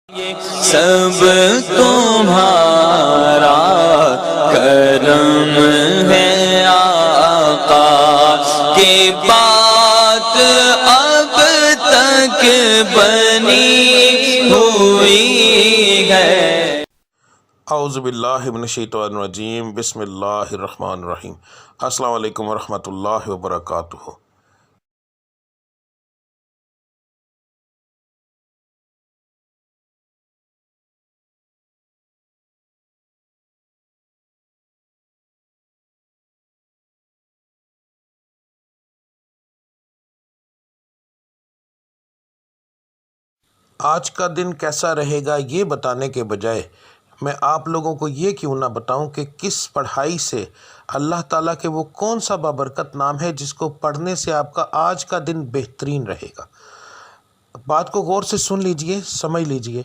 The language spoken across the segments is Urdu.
سب تمہارا کرم ہے آقا کی بات اب تک بنی ہوئی ہے۔ اعوذ باللہ من الشیطان الرجیم، بسم اللہ الرحمن الرحیم۔ السلام علیکم ورحمۃ اللہ وبرکاتہ۔ آج کا دن کیسا رہے گا یہ بتانے کے بجائے میں آپ لوگوں کو یہ کیوں نہ بتاؤں کہ کس پڑھائی سے اللہ تعالیٰ کے وہ کون سا بابرکت نام ہے جس کو پڑھنے سے آپ کا آج کا دن بہترین رہے گا۔ بات کو غور سے سن لیجئے، سمجھ لیجئے۔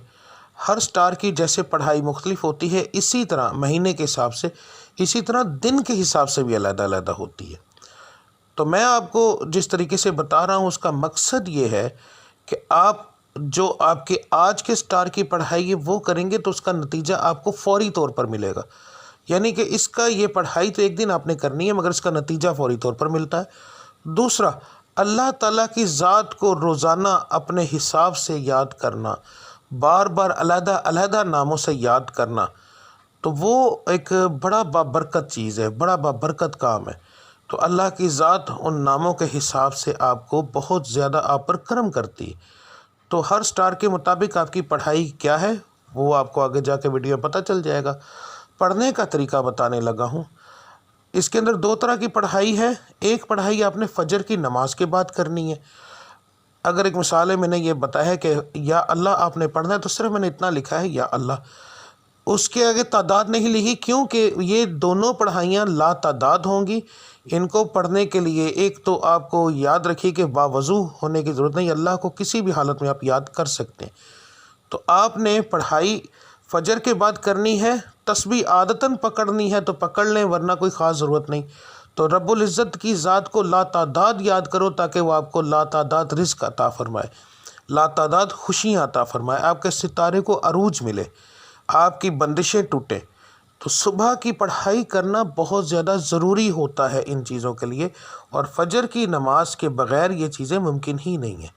ہر سٹار کی جیسے پڑھائی مختلف ہوتی ہے، اسی طرح مہینے کے حساب سے، اسی طرح دن کے حساب سے بھی علیحدہ علیحدہ ہوتی ہے۔ تو میں آپ کو جس طریقے سے بتا رہا ہوں اس کا مقصد یہ ہے کہ آپ جو آپ کے آج کے سٹار کی پڑھائی ہے وہ کریں گے تو اس کا نتیجہ آپ کو فوری طور پر ملے گا۔ یعنی کہ اس کا یہ پڑھائی تو ایک دن آپ نے کرنی ہے مگر اس کا نتیجہ فوری طور پر ملتا ہے۔ دوسرا، اللہ تعالیٰ کی ذات کو روزانہ اپنے حساب سے یاد کرنا، بار بار علیحدہ علیحدہ ناموں سے یاد کرنا، تو وہ ایک بڑا بابرکت چیز ہے، بڑا بابرکت کام ہے۔ تو اللہ کی ذات ان ناموں کے حساب سے آپ کو بہت زیادہ آپ پر کرم کرتی ہے۔ تو ہر سٹار کے مطابق آپ کی پڑھائی کیا ہے وہ آپ کو آگے جا کے ویڈیو پتہ چل جائے گا۔ پڑھنے کا طریقہ بتانے لگا ہوں۔ اس کے اندر دو طرح کی پڑھائی ہے۔ ایک پڑھائی آپ نے فجر کی نماز کے بعد کرنی ہے۔ اگر ایک مثال ہے، میں نے یہ بتایا ہے کہ یا اللہ آپ نے پڑھنا ہے تو صرف میں نے اتنا لکھا ہے یا اللہ، اس کے آگے تعداد نہیں لکھی کیونکہ یہ دونوں پڑھائیاں لا تعداد ہوں گی۔ ان کو پڑھنے کے لیے ایک تو آپ کو یاد رکھیے کہ باوضو ہونے کی ضرورت نہیں، اللہ کو کسی بھی حالت میں آپ یاد کر سکتے ہیں۔ تو آپ نے پڑھائی فجر کے بعد کرنی ہے، تسبیح عادتاً پکڑنی ہے تو پکڑ لیں ورنہ کوئی خاص ضرورت نہیں۔ تو رب العزت کی ذات کو لا تعداد یاد کرو تاکہ وہ آپ کو لا تعداد رزق عطا فرمائے، لا تعداد خوشیاں عطا فرمائے، آپ کے ستارے کو عروج ملے، آپ کی بندشیں ٹوٹیں۔ تو صبح کی پڑھائی کرنا بہت زیادہ ضروری ہوتا ہے ان چیزوں کے لیے، اور فجر کی نماز کے بغیر یہ چیزیں ممکن ہی نہیں ہیں۔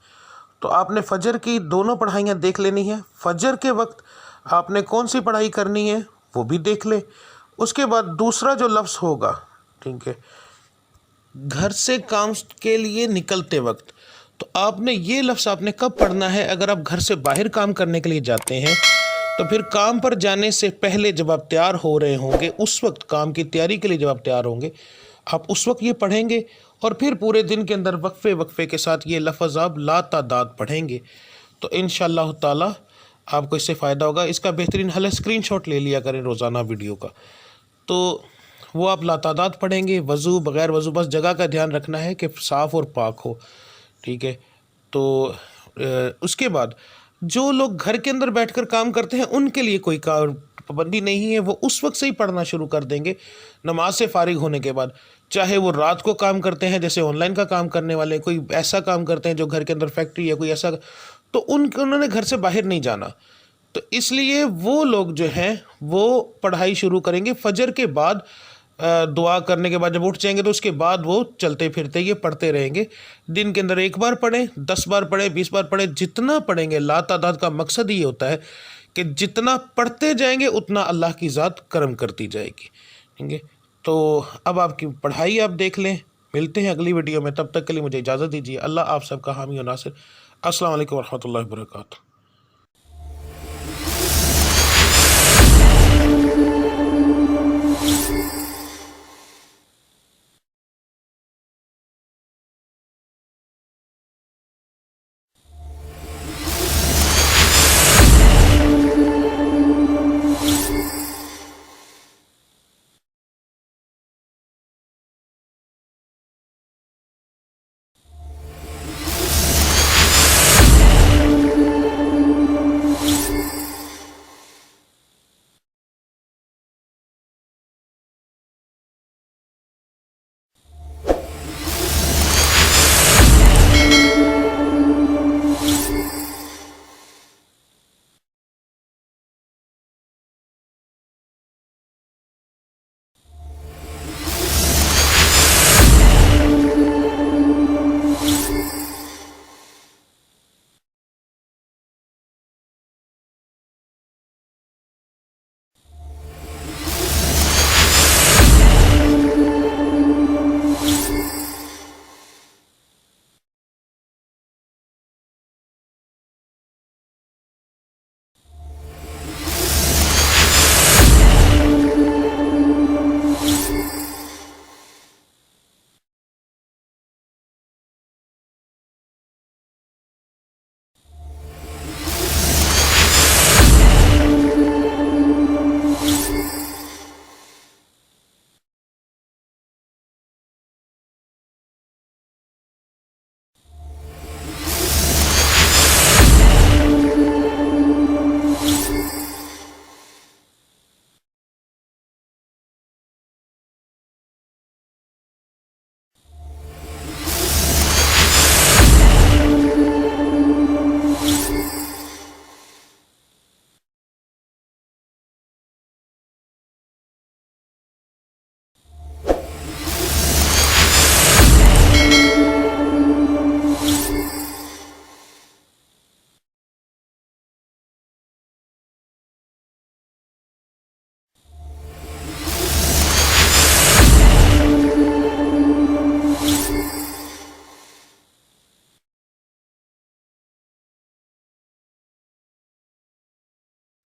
تو آپ نے فجر کی دونوں پڑھائیاں دیکھ لینی ہیں۔ فجر کے وقت آپ نے کون سی پڑھائی کرنی ہے وہ بھی دیکھ لیں۔ اس کے بعد دوسرا جو لفظ ہوگا، ٹھیک ہے، گھر سے کام کے لیے نکلتے وقت، تو آپ نے یہ لفظ آپ نے کب پڑھنا ہے؟ اگر آپ گھر سے باہر کام کرنے کے لیے جاتے ہیں تو پھر کام پر جانے سے پہلے جب آپ تیار ہو رہے ہوں گے، اس وقت کام کی تیاری کے لیے جب آپ تیار ہوں گے، آپ اس وقت یہ پڑھیں گے، اور پھر پورے دن کے اندر وقفے وقفے کے ساتھ یہ لفظ آپ لا تعداد پڑھیں گے تو انشاءاللہ تعالی آپ کو اس سے فائدہ ہوگا۔ اس کا بہترین حل ہے اسکرین شاٹ لے لیا کریں روزانہ ویڈیو کا، تو وہ آپ لا تعداد پڑھیں گے، وضو بغیر وضو، بس جگہ کا دھیان رکھنا ہے کہ صاف اور پاک ہو، ٹھیک ہے۔ تو اس کے بعد جو لوگ گھر کے اندر بیٹھ کر کام کرتے ہیں ان کے لیے کوئی پابندی نہیں ہے، وہ اس وقت سے ہی پڑھنا شروع کر دیں گے نماز سے فارغ ہونے کے بعد، چاہے وہ رات کو کام کرتے ہیں جیسے آن لائن کا کام کرنے والے، کوئی ایسا کام کرتے ہیں جو گھر کے اندر فیکٹری ہے کوئی ایسا، تو انہوں نے گھر سے باہر نہیں جانا، تو اس لیے وہ لوگ جو ہیں وہ پڑھائی شروع کریں گے فجر کے بعد، دعا کرنے کے بعد جب اٹھ جائیں گے تو اس کے بعد وہ چلتے پھرتے یہ پڑھتے رہیں گے۔ دن کے اندر ایک بار پڑھیں، 10 بار پڑھیں، 20 بار پڑھیں، جتنا پڑھیں گے۔ لا تعداد کا مقصد یہ ہوتا ہے کہ جتنا پڑھتے جائیں گے اتنا اللہ کی ذات کرم کرتی جائے گی، ٹھیک ہے۔ تو اب آپ کی پڑھائی آپ دیکھ لیں۔ ملتے ہیں اگلی ویڈیو میں، تب تک کے لیے مجھے اجازت دیجیے۔ اللہ آپ سب کا حامی و ناصر۔ السلام علیکم ورحمۃ اللہ وبرکاتہ۔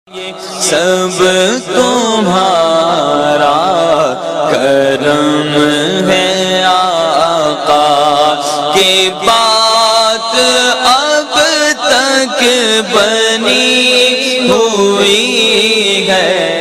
سب تمہارا کرم ہے آقا کہ بات اب تک بنی ہوئی ہے